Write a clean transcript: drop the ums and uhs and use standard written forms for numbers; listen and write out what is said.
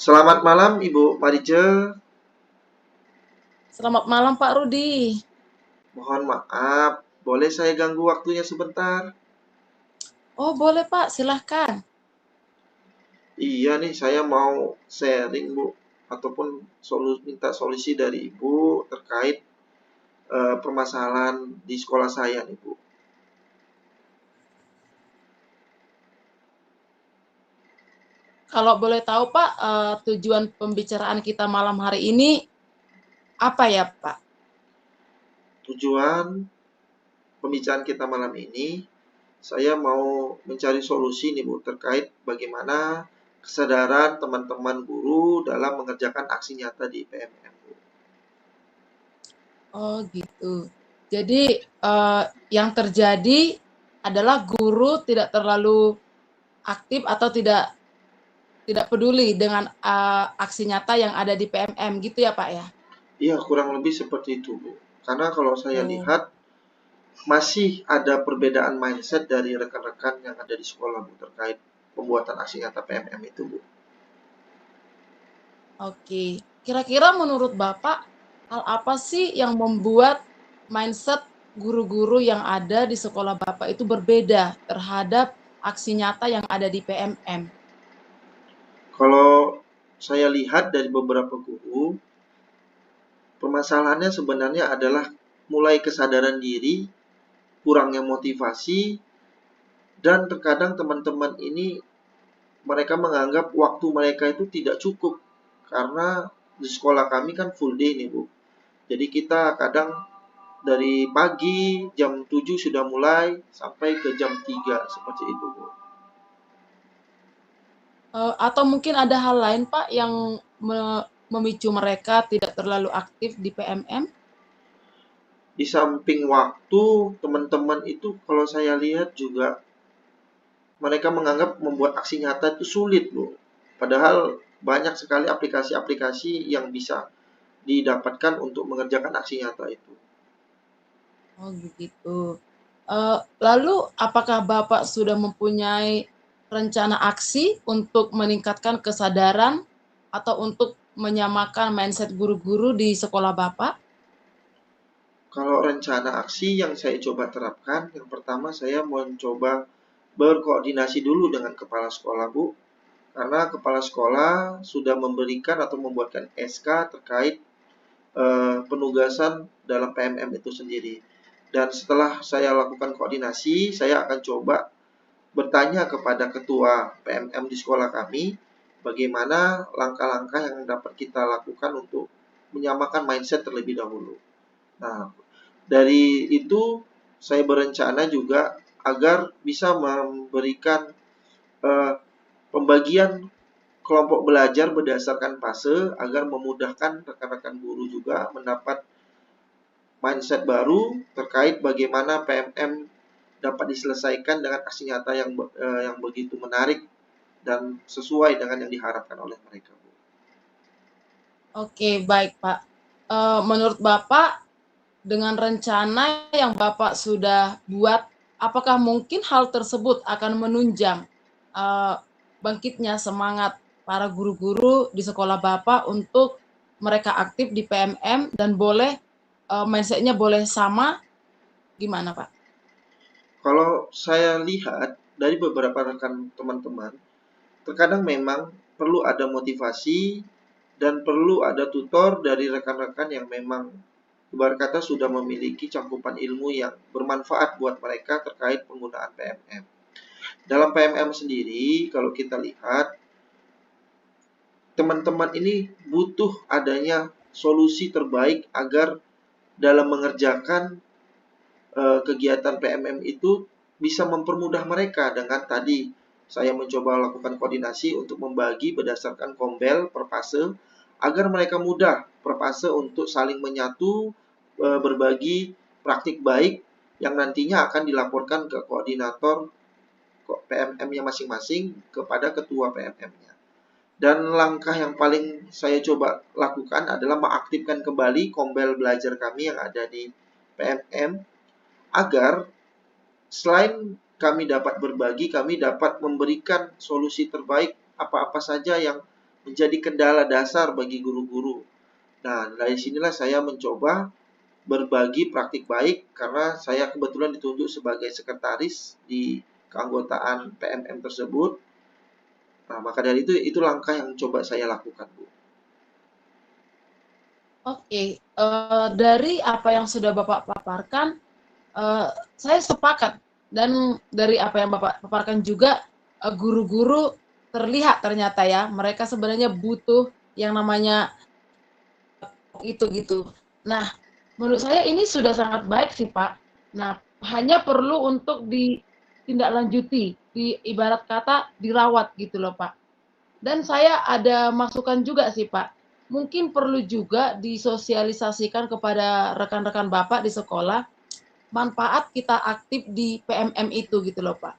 Selamat malam Ibu Marice. Selamat malam Pak Rudi. Mohon maaf, boleh saya ganggu waktunya sebentar? Oh boleh Pak, silahkan. Iya nih, saya mau sharing Bu, ataupun minta solusi dari Ibu terkait permasalahan di sekolah saya nih Bu. Kalau boleh tahu Pak, tujuan pembicaraan kita malam hari ini apa ya Pak? Tujuan pembicaraan kita malam ini, saya mau mencari solusi nih Bu terkait bagaimana kesadaran teman-teman guru dalam mengerjakan aksi nyata di PMM Bu. Oh gitu. Jadi yang terjadi adalah guru tidak terlalu aktif atau tidak tidak peduli dengan aksi nyata yang ada di PMM gitu ya Pak ya? Iya, kurang lebih seperti itu Bu. Karena kalau saya Oh, lihat masih ada perbedaan mindset dari rekan-rekan yang ada di sekolah, Bu, terkait pembuatan aksi nyata PMM itu, Bu. oke. Kira-kira menurut Bapak, hal apa sih yang membuat mindset guru-guru yang ada di sekolah Bapak itu berbeda terhadap aksi nyata yang ada di PMM? Kalau saya lihat dari beberapa guru, permasalahannya sebenarnya adalah mulai kesadaran diri, kurangnya motivasi, dan terkadang teman-teman ini mereka menganggap waktu mereka itu tidak cukup karena di sekolah kami kan full day nih, Bu. Jadi kita kadang dari pagi jam 7 sudah mulai sampai ke jam 3 seperti itu, Bu. Atau mungkin ada hal lain Pak yang memicu mereka tidak terlalu aktif di PMM? Di samping waktu, teman-teman itu kalau saya lihat juga mereka menganggap membuat aksi nyata itu sulit, Bu. Padahal banyak sekali aplikasi-aplikasi yang bisa didapatkan untuk mengerjakan aksi nyata itu. Oh begitu. Lalu apakah Bapak sudah mempunyai rencana aksi untuk meningkatkan kesadaran atau untuk menyamakan mindset guru-guru di sekolah Bapak? Kalau rencana aksi yang saya coba terapkan, yang pertama saya mencoba berkoordinasi dulu dengan kepala sekolah, Bu. Karena kepala sekolah sudah memberikan atau membuatkan SK terkait penugasan dalam PMM itu sendiri. Dan setelah saya lakukan koordinasi, saya akan coba bertanya kepada ketua PMM di sekolah kami, bagaimana langkah-langkah yang dapat kita lakukan untuk menyamakan mindset terlebih dahulu. Nah, dari itu saya berencana juga agar bisa memberikan eh, pembagian kelompok belajar berdasarkan fase agar memudahkan rekan-rekan guru juga mendapat mindset baru terkait bagaimana PMM dapat diselesaikan dengan aksi nyata yang begitu menarik dan sesuai dengan yang diharapkan oleh mereka, Bu. Oke, baik Pak. Menurut Bapak, dengan rencana yang Bapak sudah buat, apakah mungkin hal tersebut akan menunjang uh, bangkitnya semangat para guru-guru di sekolah Bapak untuk mereka aktif di PMM dan boleh mindset-nya boleh sama, gimana Pak? Kalau saya lihat dari beberapa rekan teman-teman, terkadang memang perlu ada motivasi dan perlu ada tutor dari rekan-rekan yang memang ibarat kata sudah memiliki cangkupan ilmu yang bermanfaat buat mereka terkait penggunaan PMM. Dalam PMM sendiri, kalau kita lihat, teman-teman ini butuh adanya solusi terbaik agar dalam mengerjakan kegiatan PMM itu bisa mempermudah mereka dengan tadi saya mencoba lakukan koordinasi untuk membagi berdasarkan kombel per fase agar mereka mudah per fase untuk saling menyatu, berbagi praktik baik yang nantinya akan dilaporkan ke koordinator PMM-nya masing-masing kepada ketua PMM-nya. Dan langkah yang paling saya coba lakukan adalah mengaktifkan kembali kombel belajar kami yang ada di PMM agar selain kami dapat berbagi, kami dapat memberikan solusi terbaik apa-apa saja yang menjadi kendala dasar bagi guru-guru. Nah, dari sinilah saya mencoba berbagi praktik baik karena saya kebetulan ditunjuk sebagai sekretaris di keanggotaan PMM tersebut. Nah, maka dari itu langkah yang coba saya lakukan, Bu. Oke, dari apa yang sudah Bapak paparkan, saya sepakat dan dari apa yang Bapak paparkan juga, guru-guru terlihat ternyata ya, mereka sebenarnya butuh yang namanya itu gitu. Nah, menurut saya ini sudah sangat baik sih, Pak. Nah, hanya perlu untuk ditindaklanjuti, ibarat kata dirawat gitu loh, Pak. Dan saya ada masukan juga sih, Pak. Mungkin perlu juga disosialisasikan kepada rekan-rekan Bapak di sekolah, manfaat kita aktif di PMM itu gitu loh, Pak.